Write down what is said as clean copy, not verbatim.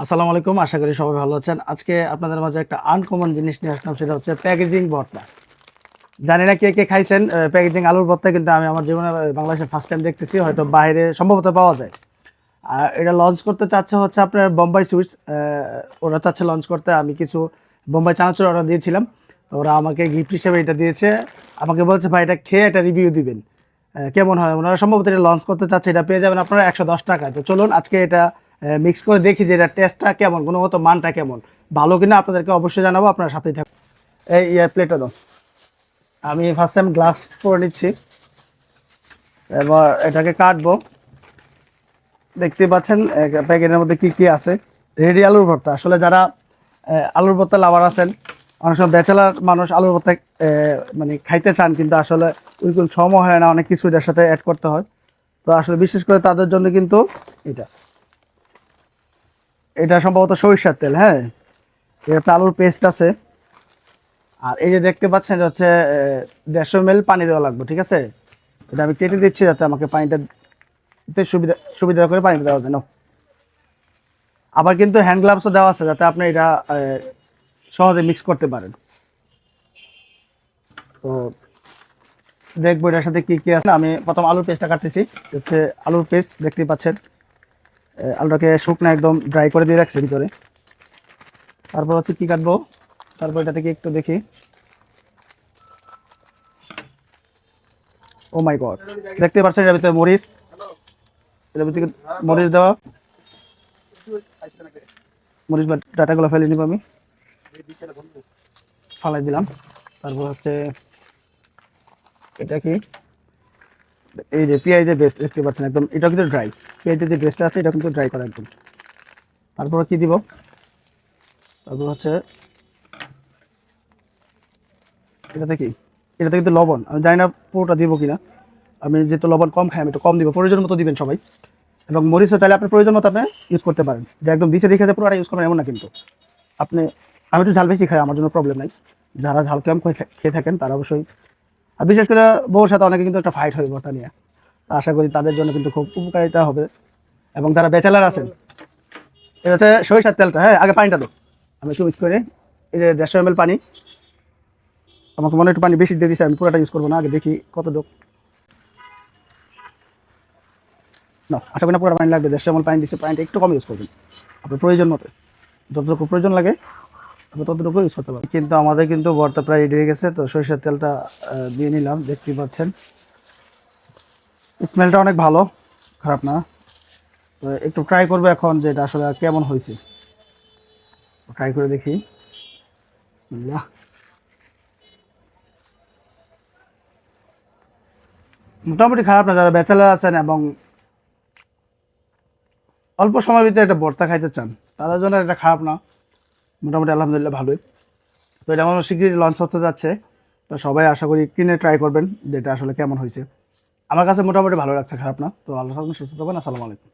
আসসালামু আলাইকুম, আশা করি সবাই ভালো আছেন। আজকে আপনাদের মাঝে একটা আনকমন জিনিস নিয়ে আসলাম, সেটা হচ্ছে প্যাকেজিং ভর্তা। জানি না কে কে খাইছেন প্যাকেজিং আলুর ভর্তা, কিন্তু আমি আমার জীবনে বাংলাদেশে ফার্স্ট টাইম দেখতেছি, হয়তো বাইরে সম্ভবত পাওয়া যায়। আর এটা লঞ্চ করতে চাচ্ছে হচ্ছে আপনার বোম্বাই সুইটস, ওরা চাচ্ছে লঞ্চ করতে। আমি কিছু বোম্বাই চানাচুর অর্ডার দিয়েছিলাম, তো ওরা আমাকে গিফট হিসেবে এটা দিয়েছে। আমাকে বলছে ভাই এটা খেয়ে একটা রিভিউ দিবেন, কেমন হয়। ওনারা সম্ভবত এটা লঞ্চ করতে চাচ্ছে, এটা পেয়ে যাবেন আপনারা 110 টাকায়। তো চলুন আজকে এটা মিক্স করে দেখি যে এটা টেস্টটা কেমন, গুণগত মানটা কেমন, ভালো কিনা আপনাদেরকে অবশ্যই জানাবো। আপনার সাথেই থাকুন। এই প্লেটটা দাও। আমি ফার্স্ট টাইম গ্লাস করে নিচ্ছি, এবার এটাকে কাটবো। দেখতে পাচ্ছেন প্যাকেটের মধ্যে কি কি আছে। রেডি আলুর ভর্তা। আসলে যারা আলুর ভর্তা লাভার আছেন, অনেক সময় ব্যাচেলার মানুষ আলুর ভর্তা মানে খাইতে চান, কিন্তু আসলে ওইরকম সময় হয় না, অনেক কিছু এটার সাথে অ্যাড করতে হয়। তো আসলে বিশেষ করে তাদের জন্য কিন্তু এটা এটা সম্ভবত সরিষার তেল। হ্যাঁ, এটা আলুর পেস্ট আছে। আর এই যে দেখতে পাচ্ছেন, এটা হচ্ছে 150 ml পানি দেওয়া লাগবে। ঠিক আছে, এটা আমি কেটে দিচ্ছি যাতে আমাকে পানিটা দিতে সুবিধা সুবিধা করে পানিটা দেওয়া যায়। নাও। আবার কিন্তু হ্যান্ড গ্লাভসও দেওয়া আছে, যাতে আপনি এটা সহজে মিক্স করতে পারেন। তো দেখবো এটার সাথে কি কি আছে। আমি প্রথম আলুর পেস্টটা কাটতেছি। হচ্ছে আলুর পেস্ট দেখতেই পাচ্ছেন, আলুটাকে শুকনো একদম ড্রাই করে দিয়ে রাখছে ভিতরে। তারপর হচ্ছে কি কাটবো, তারপর এটা থেকে একটু দেখি। ও মাই গড, দেখতে পাচ্ছেন এর ভিতরে মরিচ, এর ভিতরে মরিচ দেওয়া। মরিচ বা ডাটাগুলো ফেলে নিব আমি, ফালাই দিলাম। তারপর হচ্ছে এটা কি, এই যে পেঁয়াজের পেস্ট দেখতে পাচ্ছেন, একদম এটা কিন্তু ড্রাই। পেঁয়াজের যে পেস্টটা আছে এটা কিন্তু ড্রাই করা একদম। তারপর কি দিব, তারপর হচ্ছে এটাতে কি, এটাতে কিন্তু লবণ। আমি জানি না পুরোটা দিব কিনা, আমি যেহেতু লবণ কম খাই আমি একটু কম দিব, প্রয়োজন মতো দিবেন সবাই। এবং মরিচও চাইলে আপনি প্রয়োজন মতো আপনি ইউজ করতে পারেন, যে একদম দিছে দেখে পুরোটা ইউজ করবেন এমন না কিন্তু। আপনি, আমি একটু ঝাল বেশি খাই, আমার জন্য প্রবলেম নাই। যারা ঝাল কম খেয়ে থাকেন তারা অবশ্যই। আর বিশেষ করে বউর সাথে অনেকে কিন্তু একটা ফাইট হয় ভর্তা নিয়ে, আশা করি তাদের জন্য কিন্তু খুব উপকারিতা হবে। এবং যারা ব্যাচেলার আছেন, এটা হচ্ছে সরিষার তেলটা। হ্যাঁ, আগে পানিটা দাও। আমি একটু মিক্স করে, এই যে 150 ml পানি, আমাকে মনে একটু পানি বেশি দিয়ে দিচ্ছে, আমি পুরোটা ইউজ করবো না, আগে দেখি কতটুকু। না, আশা করি না পুরোটা পানি লাগবে। 150 ml পানি দিচ্ছে, পানিটা একটু কম ইউজ করবেন আপনার প্রয়োজন মতো। যতটুকু প্রয়োজন লাগে আপনি ততটুকু ইউজ করতে পারবেন। কিন্তু আমাদের কিন্তু ভর্তা প্রায় রেডি হয়ে গেছে। তো সরিষার তেলটা দিয়ে নিলাম, দেখতেই পাচ্ছেন স্মেলটা অনেক ভালো, খারাপ না। তো একটু ট্রাই করবো এখন যে এটা আসলে কেমন হয়েছে, ট্রাই করে দেখি। বিসমিল্লাহ। মোটামুটি খারাপ না। যারা ব্যাচেলার আছেন এবং অল্প সময়ের ভিতরে একটা ভর্তা খাইতে চান, তাদের জন্য এটা খারাপ না, মোটামুটি আলহামদুলিল্লাহ ভালোই। তো এটা আমার শীঘ্রই লঞ্চ হতে যাচ্ছে, তো সবাই আশা করি কিনে ট্রাই করবেন যে এটা আসলে কেমন হয়েছে। আমার কাছে মোটামুটি ভালো লাগছে, খারাপ না। তো আল্লাহ সুস্থ থাকবেন। আসসালামু আলাইকুম।